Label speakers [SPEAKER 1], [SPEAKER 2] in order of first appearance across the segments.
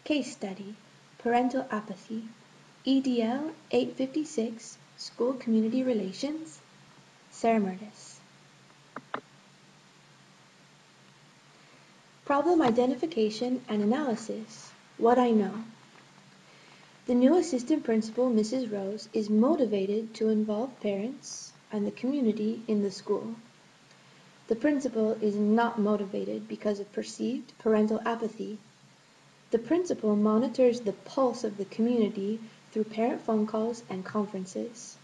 [SPEAKER 1] Case Study, Parental Apathy, EDL 856, School Community Relations, Sarah Murtis. Problem Identification and Analysis, What I Know. The new assistant principal, Mrs. Rose, is motivated to involve parents and the community in the school. The principal is not motivated because of perceived parental apathy. The principal monitors the pulse of the community through parent phone calls and conferences.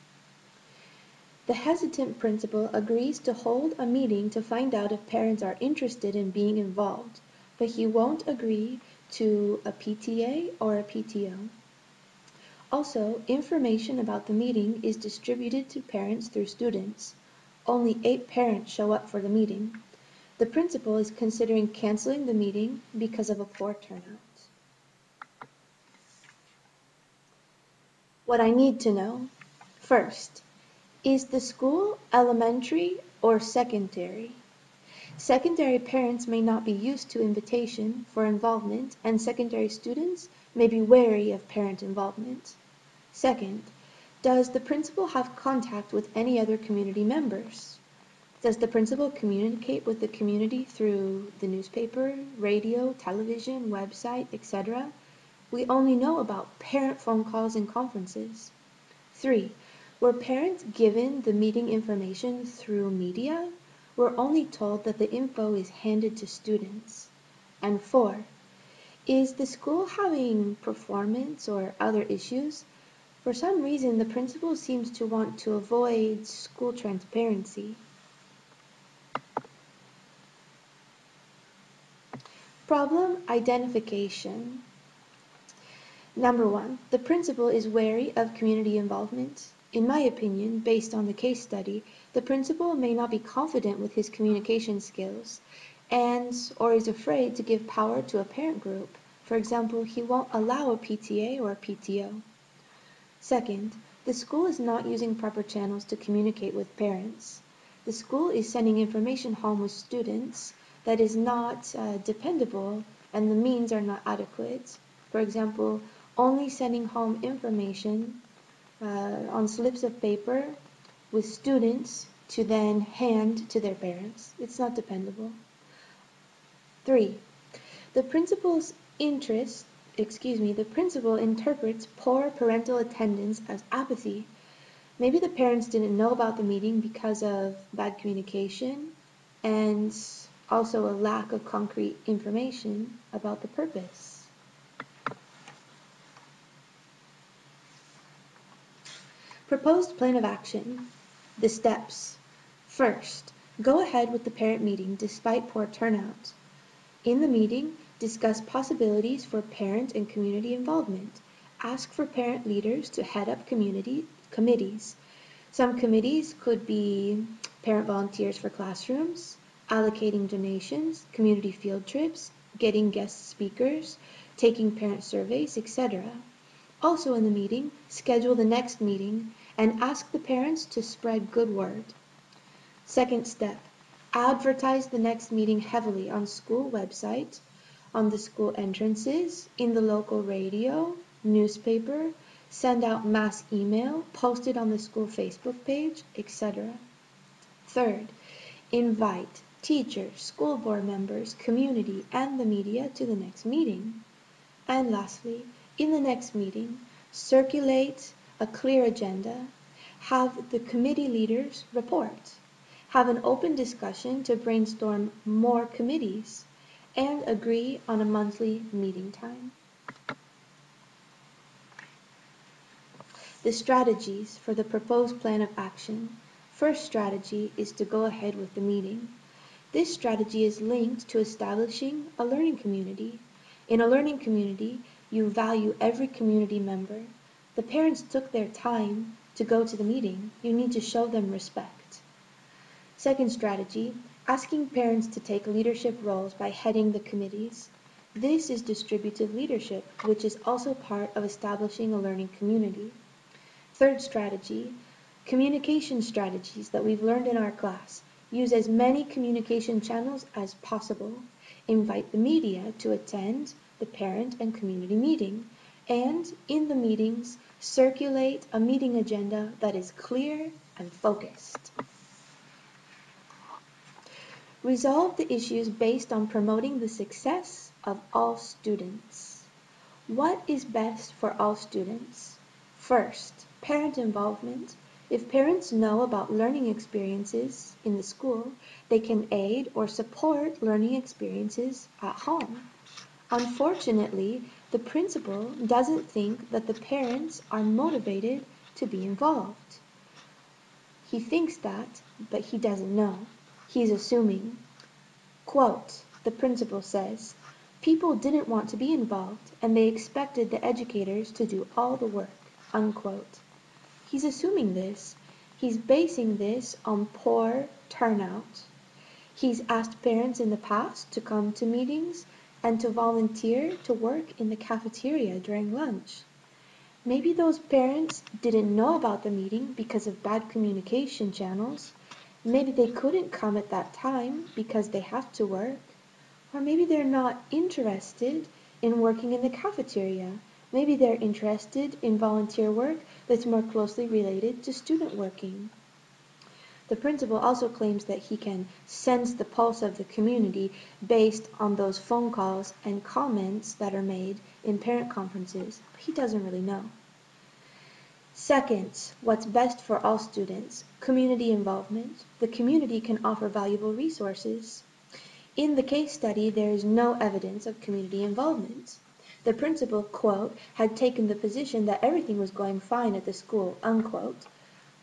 [SPEAKER 1] The hesitant principal agrees to hold a meeting to find out if parents are interested in being involved, but he won't agree to a PTA or a PTO. Also, information about the meeting is distributed to parents through students. Only 8 parents show up for the meeting. The principal is considering canceling the meeting because of a poor turnout. What I need to know. First, is the school elementary or secondary? Secondary parents may not be used to invitation for involvement, and secondary students may be wary of parent involvement. Second, does the principal have contact with any other community members? Does the principal communicate with the community through the newspaper, radio, television, website, etc.? We only know about parent phone calls and conferences. 3. Were parents given the meeting information through media? We're only told that the info is handed to students. And 4. Is the school having performance or other issues? For some reason, the principal seems to want to avoid school transparency. Problem identification. Number 1, the principal is wary of community involvement. In my opinion, based on the case study, the principal may not be confident with his communication skills or is afraid to give power to a parent group. For example, he won't allow a PTA or a PTO. Second, the school is not using proper channels to communicate with parents. The school is sending information home with students that is not dependable, and the means are not adequate. For example, only sending home information on slips of paper with students to then hand to their parents. It's not dependable. 3. The principal interprets poor parental attendance as apathy. Maybe the parents didn't know about the meeting because of bad communication and also a lack of concrete information about the purpose. Proposed plan of action. The steps. First, go ahead with the parent meeting despite poor turnout. In the meeting, discuss possibilities for parent and community involvement. Ask for parent leaders to head up committees. Some committees could be parent volunteers for classrooms, allocating donations, community field trips, getting guest speakers, taking parent surveys, etc. Also in the meeting, schedule the next meeting and ask the parents to spread good word. Second step, advertise the next meeting heavily on school website, on the school entrances, in the local radio, newspaper, send out mass email, post it on the school Facebook page, etc. Third, invite teachers, school board members, community, and the media to the next meeting. And lastly, in the next meeting, circulate a clear agenda, have the committee leaders report, have an open discussion to brainstorm more committees, and agree on a monthly meeting time. The strategies for the proposed plan of action. First strategy is to go ahead with the meeting. This strategy is linked to establishing a learning community. In a learning community, you value every community member. The parents took their time to go to the meeting. You need to show them respect. Second strategy, asking parents to take leadership roles by heading the committees. This is distributive leadership, which is also part of establishing a learning community. Third strategy, communication strategies that we've learned in our class. Use as many communication channels as possible. Invite the media to attend the parent and community meeting, and in the meetings, circulate a meeting agenda that is clear and focused. Resolve the issues based on promoting the success of all students. What is best for all students? First, parent involvement. If parents know about learning experiences in the school, they can aid or support learning experiences at home. Unfortunately, the principal doesn't think that the parents are motivated to be involved. He thinks that, but he doesn't know. He's assuming. Quote, the principal says, people didn't want to be involved and they expected the educators to do all the work. Unquote. He's assuming this. He's basing this on poor turnout. He's asked parents in the past to come to meetings and to volunteer to work in the cafeteria during lunch. Maybe those parents didn't know about the meeting because of bad communication channels. Maybe they couldn't come at that time because they have to work. Or maybe they're not interested in working in the cafeteria. Maybe they're interested in volunteer work that's more closely related to student working. The principal also claims that he can sense the pulse of the community based on those phone calls and comments that are made in parent conferences, but he doesn't really know. Second, what's best for all students? Community involvement. The community can offer valuable resources. In the case study, there is no evidence of community involvement. The principal, quote, had taken the position that everything was going fine at the school, unquote.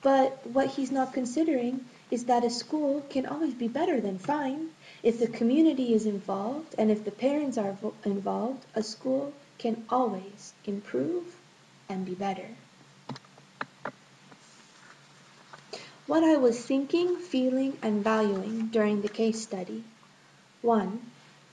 [SPEAKER 1] But what he's not considering is that a school can always be better than fine. If the community is involved and if the parents are involved, a school can always improve and be better. What I was thinking, feeling, and valuing during the case study. 1.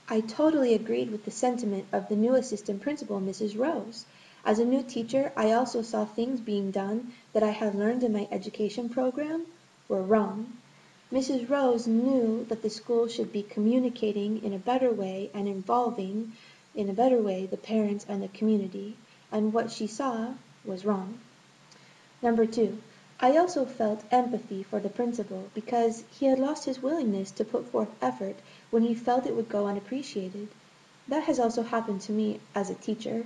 [SPEAKER 1] I totally agreed with the sentiment of the new assistant principal, Mrs. Rose. As a new teacher, I also saw things being done that I had learned in my education program were wrong. Mrs. Rose knew that the school should be communicating in a better way and involving in a better way the parents and the community, and what she saw was wrong. Number 2. I also felt empathy for the principal because he had lost his willingness to put forth effort when he felt it would go unappreciated. That has also happened to me as a teacher.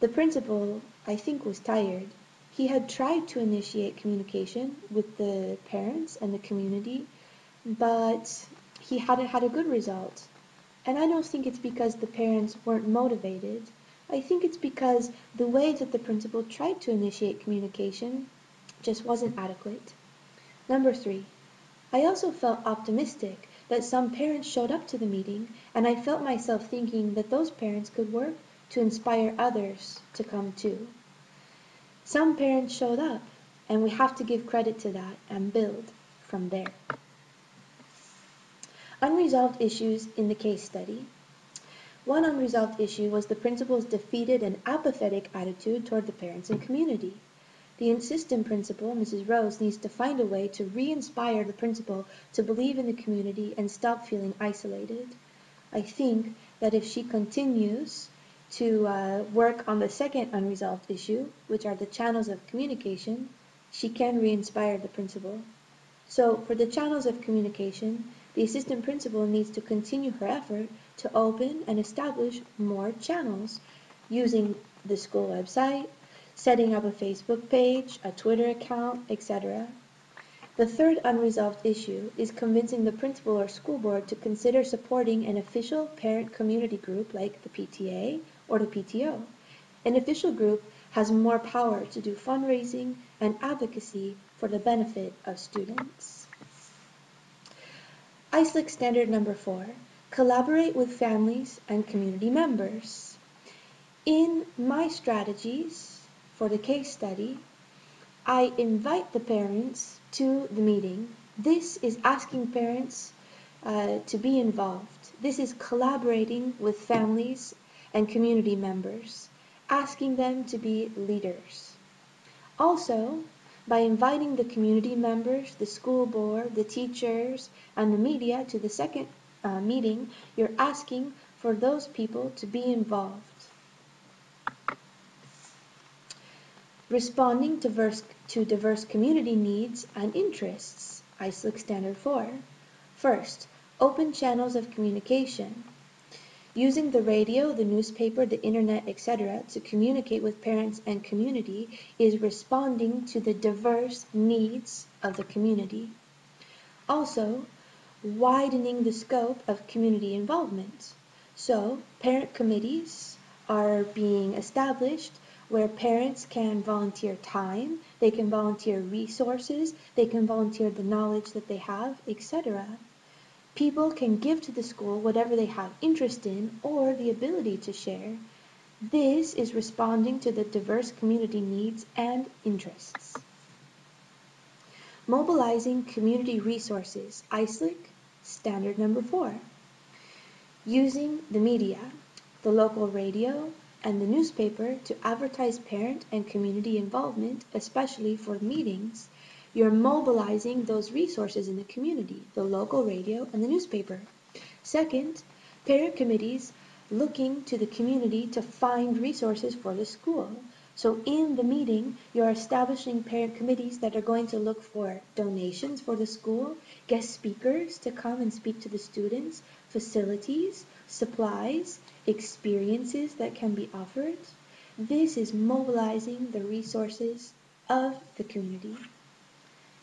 [SPEAKER 1] The principal, I think, was tired. He had tried to initiate communication with the parents and the community, but he hadn't had a good result. And I don't think it's because the parents weren't motivated. I think it's because the way that the principal tried to initiate communication just wasn't adequate. Number 3. I also felt optimistic that some parents showed up to the meeting, and I felt myself thinking that those parents could work to inspire others to come too. Some parents showed up, and we have to give credit to that and build from there. Unresolved issues in the case study. One unresolved issue was the principal's defeated and apathetic attitude toward the parents and community. The assistant principal, Mrs. Rose, needs to find a way to re-inspire the principal to believe in the community and stop feeling isolated. I think that if she continues to work on the second unresolved issue, which are the channels of communication, she can re-inspire the principal. So for the channels of communication, the assistant principal needs to continue her effort to open and establish more channels using the school website, setting up a Facebook page, a Twitter account, etc. The third unresolved issue is convincing the principal or school board to consider supporting an official parent community group like the PTA or the PTO. An official group has more power to do fundraising and advocacy for the benefit of students. ISLIC standard number 4, collaborate with families and community members. In my strategies for the case study, I invite the parents to the meeting. This is asking parents to be involved. This is collaborating with families and community members, asking them to be leaders. Also, by inviting the community members, the school board, the teachers, and the media to the second meeting, you're asking for those people to be involved. Responding to diverse community needs and interests, ISLIC Standard 4. First, open channels of communication. Using the radio, the newspaper, the internet, etc. to communicate with parents and community is responding to the diverse needs of the community. Also, widening the scope of community involvement. So, parent committees are being established where parents can volunteer time, they can volunteer resources, they can volunteer the knowledge that they have, etc. People can give to the school whatever they have interest in or the ability to share. This is responding to the diverse community needs and interests. Mobilizing community resources, ISLIC, Standard number 4. Using the media, the local radio, and the newspaper to advertise parent and community involvement, especially for meetings. You're mobilizing those resources in the community, the local radio and the newspaper. Second, parent committees looking to the community to find resources for the school. So in the meeting, you're establishing parent committees that are going to look for donations for the school, guest speakers to come and speak to the students, facilities, supplies, experiences that can be offered. This is mobilizing the resources of the community.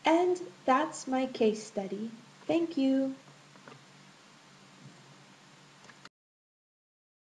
[SPEAKER 1] And that's my case study. Thank you.